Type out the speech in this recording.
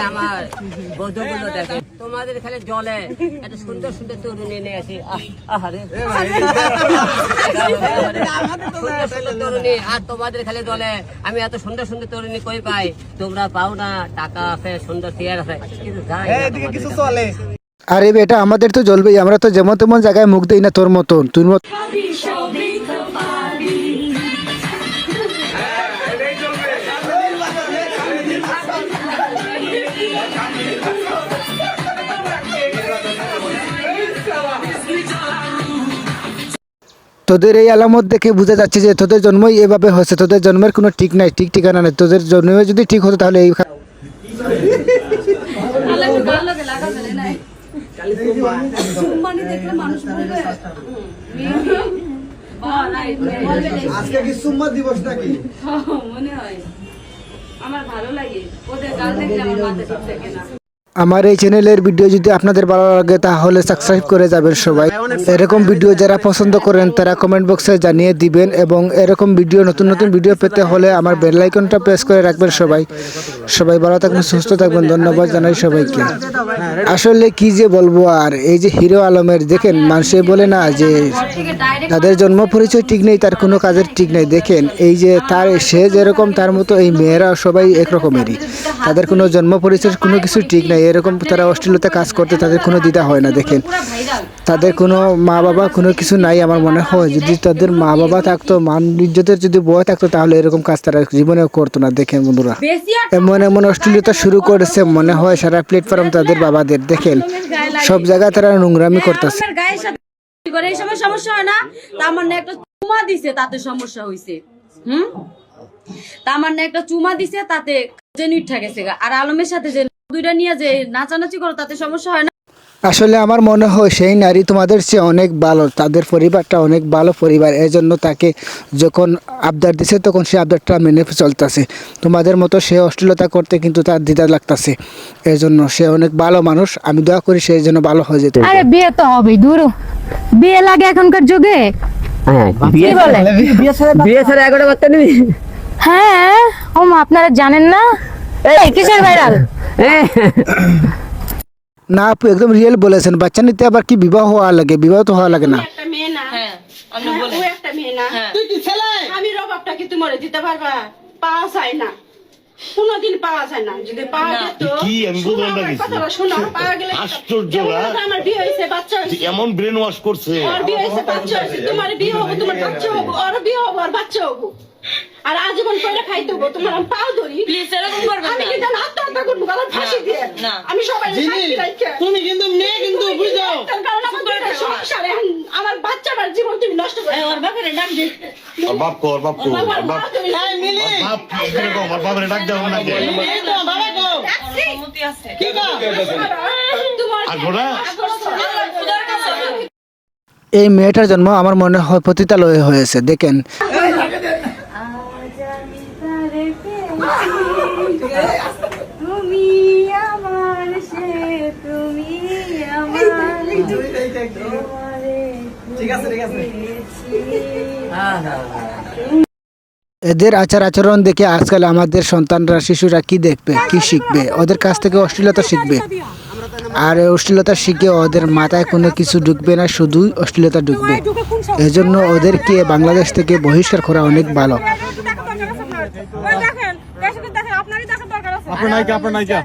আমার বধুগুলো দেখে, তোমাদের খালি জলে এত সুন্দর সুন্দর তরুণী নিয়ে আসি। আহারে সুন্দর সুন্দর তরুণী, আর তোমাদের খালি জলে আমি এত সুন্দর সুন্দর তরুণী কই পাই? তোমরা পাও না, টাকা আছে, সুন্দর চেয়ার আছে, কিন্তু যাই না। আরে বেটা, আমাদের তো জ্বলবেই, আমরা তো যেমন তেমন জায়গায় মুখ দেই না তোর মতন। তুই তোদের এই আলামত দেখে বোঝা যাচ্ছে যে তোদের জন্মই এভাবে হয়েছে। তোদের জন্মের কোনো ঠিক নাই, ঠিক ঠিকানা নেই। তোদের জন্ম যদি ঠিক হতো তাহলে এই আজকে কি সুম্মা দিবস নাকি? মনে হয় আমার ভালো লাগে ওদের গাল দেখলে আমার মাথা ঠিক থাকে না। আমার এই চ্যানেলের ভিডিও যদি আপনাদের ভালো লাগে তাহলে সাবস্ক্রাইব করে যাবেন সবাই। এরকম ভিডিও যারা পছন্দ করেন তারা কমেন্ট বক্সে জানিয়ে দিবেন, এবং এরকম ভিডিও নতুন নতুন ভিডিও পেতে হলে আমার বেল আইকনটা প্রেস করে রাখবেন সবাই। সবাই ভালো থাকবেন, সুস্থ থাকবেন। ধন্যবাদ জানাই সবাইকে। আসলে কি যে বলবো, আর এই যে হিরো আলমের দেখেন, মানুষে বলে না যে তাদের জন্ম পরিচয় ঠিক নেই, তার কোনো কাজের ঠিক নেই। দেখেন এই যে তার সে যেরকম তার মতো এই মেয়েরা সবাই একরকমেরই, তাদের কোনো জন্ম পরিচয়ের কোনো কিছু ঠিক নাই। এরকম তারা অশ্লীলতা কাজ করতে তাদের কোনো দ্বিধা হয় না। দেখেন তাদের কোনো মা বাবা কোনো কিছু নাই। আমার মনে হয় যদি তাদের মা বাবা থাকতো, মান ইজ্জতের যদি বয় থাকতো, তাহলে এরকম কাজ তারা জীবনেও করতো না। দেখেন বন্ধুরা, এমন এমন অশ্লীলতা শুরু করেছে, মনে হয় সারা প্ল্যাটফর্ম তাদের বাবাদের। দেখেন সব জায়গায় তারা নোংরামি করতেছে। এই সময় সমস্যা হয় না, তার মানে একটা চুমা দিছে তাতে সমস্যা হইছে। তার মানে একটা চুমা দিছে তাতে জেনুইনটা গেছে। আর আলমের সাথে যে দুইটা নিয়ে যে নাচানাচি করো তাতে সমস্যা হয় না। আসলে আমার মনে হয় সেই নারী তোমাদের চেয়ে অনেক ভালো, তাদের পরিবারটা অনেক ভালো পরিবার। এজন্য তাকে যখন আবদার দিছে তখন সে আবদারটা মেনে চলতেছে। তোমাদের মতো সে অশ্লীলতা করতে কিন্তু তার দ্বিধা লাগতেছে। এজন্য সে অনেক ভালো মানুষ। আমি দোয়া করি সে যেন ভালো হয়ে যেতে। আরে বিয়ে তো হবেই, দূর বিয়ে লাগে এখনকার যুগে। বিয়ে ছাড়া এগারোটা বাচ্চা নিবি? হ্যাঁ ও মা, আপনারা জানেন না? এই কিসের ভাইরাল? না আপু, একদম রিয়েল বলেছেন। বাচ্চা নিতে আবার কি বিবাহ হওয়া লাগে? বিবাহ তো হওয়া লাগে না। একটা মেয়ে না, ও একটা মেয়ে না। তুই কি ছেলে? আমি রবাবটা কি তুমি দিতে পারবা? পাওয়া যায় না, কোনদিন পাওয়া যায় না। যদি পাওয়া যেত, কি আমি বুঝলাম না কিছু। কথাটা শোনো, পাওয়া গেলে আশ্চর্য না? আমার বিয়ে হয়েছে, বাচ্চা হয়েছে, এমন ব্রেন ওয়াশ করছে। ওর বিয়ে হয়েছে, বাচ্চা হয়েছে, তোমার বিয়ে হবে, তোমার বাচ্চা হবে, ওর বিয়ে হবে, আর বাচ্চা হবে, আর আজীবন করে খাইতে হবে। তোমার আমি পাও ধরি, প্লিজ এরকম করবে না। আমি কিন্তু আত্মহত্যা করবো, কারণ ফাঁসি দিয়ে আমি সবাই তুমি কিন্তু মেয়ে কিন্তু বুঝো, কারণ আমাদের সংসারে আমার বাচ্চাটার জীবন তুমি নষ্ট করে। ওর বাপের নাম দে, ওর বাপ কো, ওর বাপ কো, ওর বাপ এই মিলি, ওর বাপ করে কো, ওর বাপের ডাক দাও না। কে তো বাবা কো অনুমতি আছে কি গো তোমার আগোরা? এই মেয়েটার জন্ম আমার মনে হয় পতিতালয়ে হয়েছে। দেখেন তুমি আমার সে, তুমি আমার, ঠিক আছে ঠিক আছে। এদের আচার আচরণ দেখে আজকাল আমাদের সন্তানরা, শিশুরা কি দেখবে, কি শিখবে? ওদের কাছ থেকে অশ্লীলতা শিখবে, আর অশ্লীলতা শিখে ওদের মাথায় কোনো কিছু ঢুকবে না, শুধুই অশ্লীলতা ঢুকবে। এজন্য ওদেরকে বাংলাদেশ থেকে বহিষ্কার করা অনেক ভালো। আপনার নায়িকা